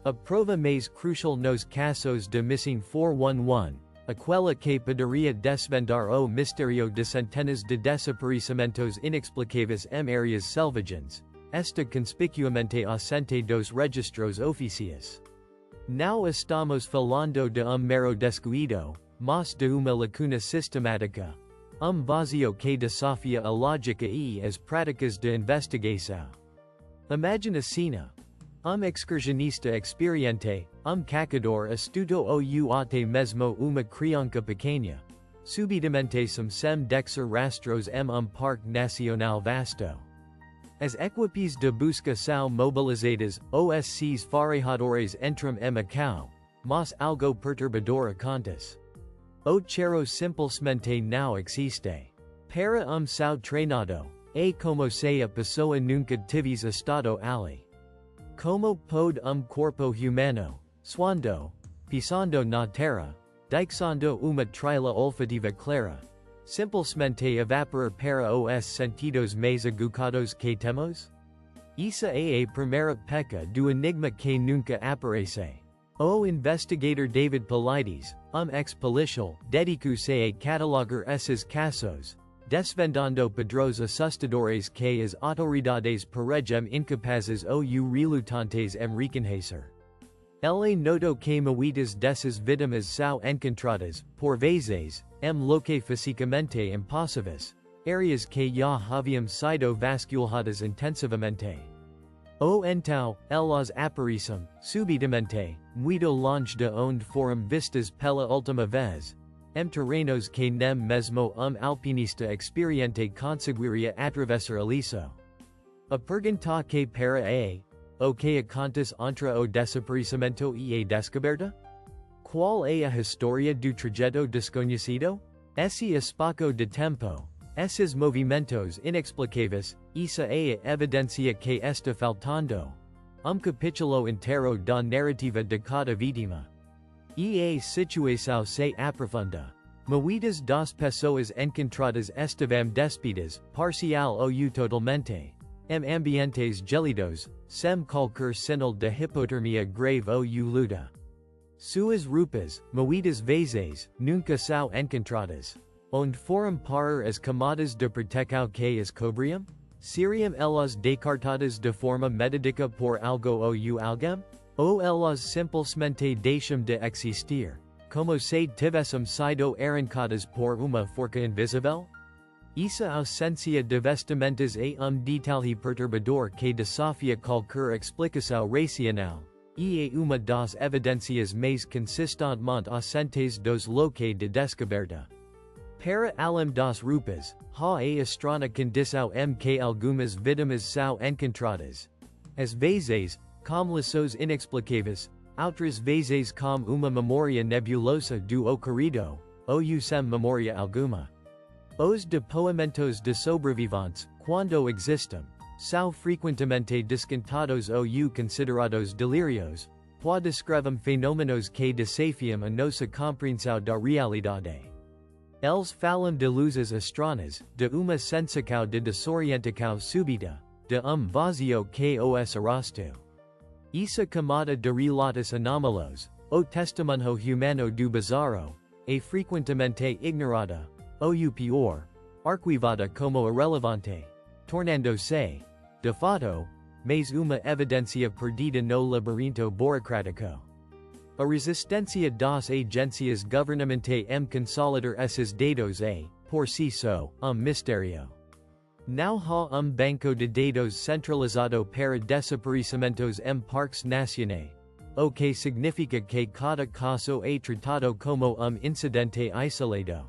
A prova mais crucial nos casos de missing 411, aquela que poderia desvendar o misterio de centenas de desaparecimentos inexplicáveis em áreas selvagens, está conspicuamente ausente dos registros oficiais. Não estamos falando de mero descuido, mas de uma lacuna sistemática, vazio que desafia a lógica e as práticas de investigação. Imagine a cena. Excursionista experiente, cacador astuto ou até mesmo uma criança pequena. Subitamente sem deixar rastros em parque nacional vasto. As equipes de busca são mobilizadas, os farejadores entram em Macau, mas algo perturbador acontece. O cheiro simplesmente não existe. Para seu treinado, como se a pessoa nunca tivesse estado ali. Como pode corpo humano, suando, pisando na terra, deixando uma trilha olfativa clara, simplesmente evaporar para os sentidos mais aguçados que temos? Essa é a primeira peca do enigma que nunca aparece. O investigador David Paulides, ex-policial, dedicou-se a catalogar esses casos, desvendando padrões assustadores que as autoridades parecem incapazes ou relutantes em reconhecer. Ele notou que muitas dessas vítimas são encontradas, por vezes, em locais fisicamente impossíveis, áreas que já haviam sido vasculhadas intensivamente. Ou então, elas aparecem, subitamente, muito longe de onde foram vistas pela última vez, em terrenos que nem mesmo alpinista experiente conseguiria atravessar aliso. A pergunta que para o que acontece entre o desaparecimento e a descoberta? Qual é a história do trajeto desconhecido? Esse espaço de tempo, esses movimentos inexplicáveis, essa é a evidência que está faltando. Capítulo inteiro da narrativa de cada vítima. E a situação se aprofunda. Muitas das pessoas encontradas estavam despidas, parcial ou totalmente, em ambientes gélidos, sem qualquer sinal de hipotermia grave ou luta. Suas roupas, muitas vezes, nunca são encontradas. Onde foram parar as camadas de proteção que as cobriam? Seriam elas descartadas de forma metódica por algo ou alguém? Ou elas simplesmente deixam de existir, como se tivessem sido arrancadas por uma forca invisível? Essa ausência de vestimentas é detalhe perturbador que desafia qualquer explicação racional, e é uma das evidências mais consistentemente ausentes dos locais de descoberta. Para além das roupas, há a estranha condição que algumas vítimas são encontradas. Às vezes, com laços inexplicáveis, outras vezes com uma memória nebulosa do ocorrido, ou sem memória alguma. Os depoimentos de sobreviventes, quando existem, são frequentemente descontados ou considerados delírios, pois descrevem fenômenos que desafiam a nossa compreensão da realidade. Eles falam de luzes estranhas, de uma sensação de desorientação súbita, de vazio que os arrasta. Essa camada de relatos anómalos, o testemunho humano do bizarro, é frequentemente ignorada, ou pior, arquivada como irrelevante, tornando-se, de fato, mais uma evidência perdida no labirinto burocrático. A resistência das agências governamentais em consolidar esses dados é, por si só, mistério. Não há banco de dados centralizado para desaparecimentos em parques nacionais, o que significa que cada caso é tratado como incidente isolado.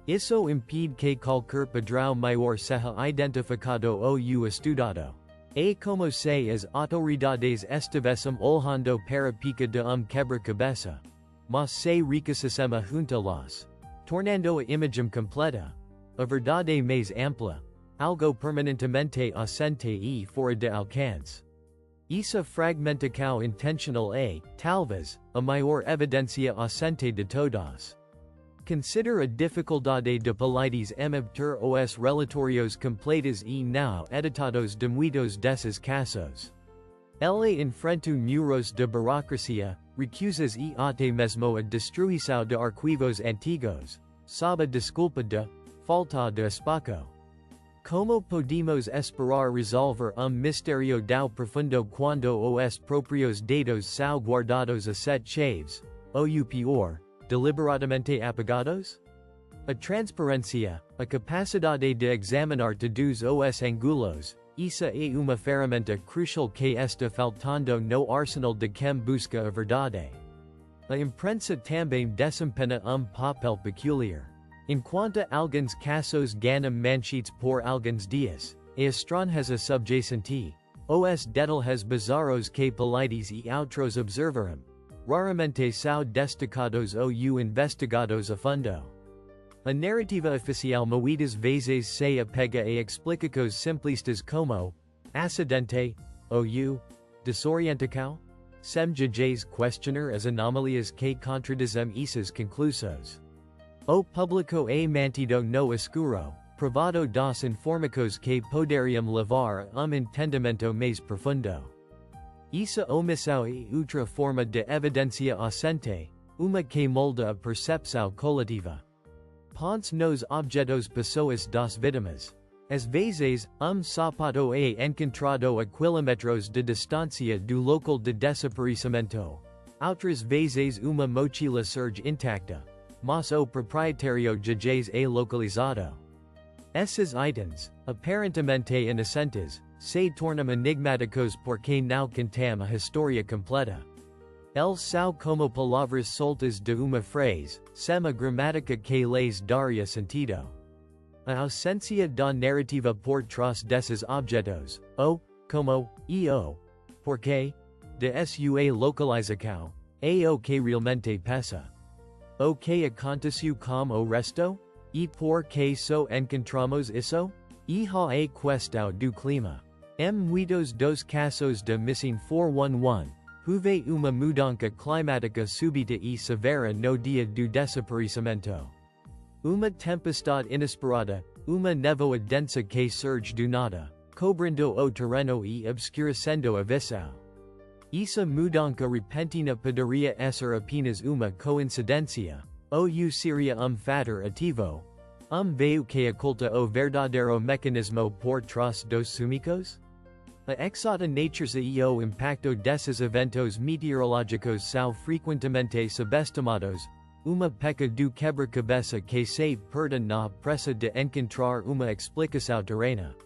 Isso impede que qualquer padrão maior seja identificado ou estudado. É como se as autoridades estivessem olhando para pica de quebra-cabeça, mas se riquecessem a junta-las, tornando a imagem completa, a verdade mais ampla, algo permanentemente ausente e fora de alcance. Essa fragmentação intencional é, talvez, a maior evidência ausente de todas. Consider a dificuldade de Paulides em obter os relatórios completos e não editados de muitos desses casos. Ela enfrento muros de burocracia, recusas e até mesmo a destruição de arquivos antigos, sob desculpa de falta de espaço. Como podemos esperar resolver mistério tão profundo quando os próprios dados são guardados a 7 chaves, ou pior, deliberadamente apagados? A transparência, a capacidade de examinar todos os ângulos, essa é uma ferramenta crucial que está faltando no arsenal de quem busca a verdade. A imprensa também desempenha papel peculiar. Enquanto alguns casos ganham manchetes por alguns dias, a estranheza subjacente, os detalhes bizarros que Paulides e outros observaram, raramente são destacados ou investigados a fundo. A narrativa oficial muitas vezes se apega a explicações simplistas como acidente ou desorientação, sem jamais questionar as anomalias que contradizem essas conclusões. O público é mantido no escuro, privado das informações que poderiam levar a entendimento mais profundo. Essa omissão é outra forma de evidência ausente, uma que molda a percepção coletiva. Pontos nos objetos pessoas das vítimas. Às vezes, sapato é encontrado a quilômetros de distância do local de desaparecimento. Outras vezes uma mochila surge intacta, mas o proprietário jamais é localizado. Esses itens, aparentemente inocentes, se tornam enigmáticos porque não contêm a história completa. Eles são como palavras soltas de uma frase, sem a gramática que lhes daria sentido. A ausência da narrativa por trás desses objetos, o, como, e o, porquê, de sua localização, é o que realmente pesa. O que aconteceu com o resto? E por que só encontramos isso? E a questão do clima. Muitos dos casos de missing 411, houve uma mudança climática súbita e severa no dia do desaparecimento. Uma tempestade inesperada, uma névoa densa que surge do nada, cobrindo o terreno e obscurecendo a visão. Essa mudança repentina poderia ser apenas uma coincidência, ou seria fator ativo, veio que oculta o verdadeiro mecanismo por trás dos sumicos? A exata natureza e o impacto desses eventos meteorológicos são frequentemente subestimados, uma peca do quebra-cabeça que se perde na pressa de encontrar uma explicação terrena.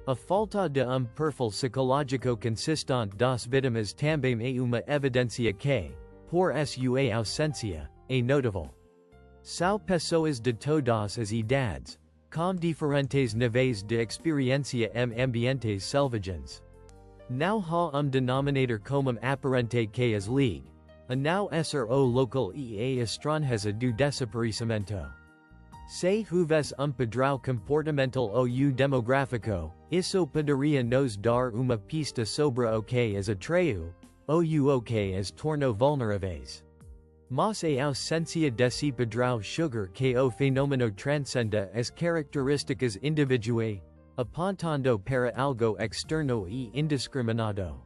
A falta de perfil psicológico consistente das vítimas também é uma evidência que, por sua ausência, é notável. São pessoas de todas as idades, com diferentes níveis de experiência em ambientes selvagens. Não há denominador comum aparente que as ligue, a não ser o local e a estranheza do desaparecimento. Se houvesse padrão comportamental ou demográfico, isso poderia nos dar uma pista sobre o que as atraiu, ou o que as tornou vulneráveis. Mas a ausência desse padrão sugar que o fenômeno transcenda as características individuais, apontando para algo externo e indiscriminado.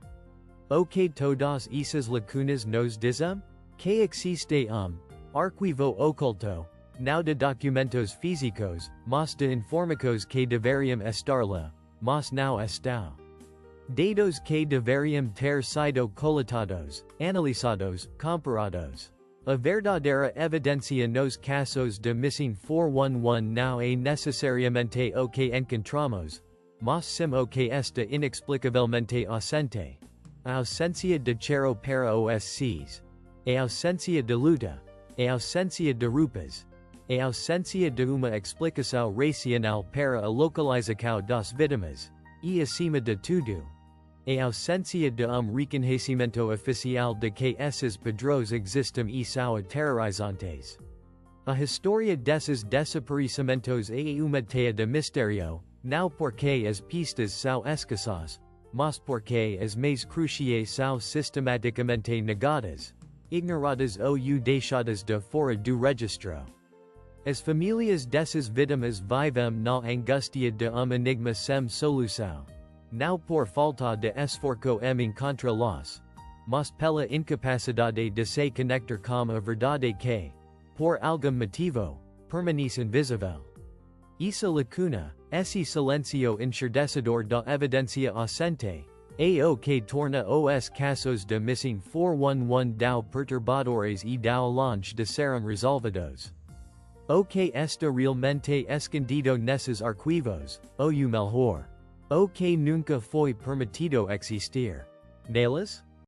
O que todas essas lacunas nos dizem? Que existe arquivo oculto, não de documentos físicos, mas de informações que deveriam estar lá, mas não estão. Dados que deveriam ter sido coletados, analisados, comparados. A verdadeira evidência nos casos de missing 411 não é necessariamente o que encontramos, mas sim o que está inexplicavelmente ausente. A ausência de cheiro para os Cs. A ausência de luta. A ausência de roupas. A ausência de uma explicação racional para a localização das vítimas. E acima de tudo, a ausência de reconhecimento oficial de que esses padrões existem e são aterrorizantes. A história desses desaparecimentos é uma teia de mistério, não porque as pistas são escassas, mas porque as mais cruciais são sistematicamente negadas, ignoradas ou deixadas de fora do registro. As famílias dessas vítimas vivem na angústia de enigma sem solução. Now por falta de esforço em contra los, mas pela incapacidade de se conectar com a verdade que, por algum motivo, permanece invisível. Essa lacuna, esse silencio ensurdecedor da evidência ausente, é o que torna os casos de missing 411 tão perturbadores e tão longe de serem resolvidos. O que está realmente escondido nesses arquivos, o melhor. O que nunca foi permitido existir. Neles?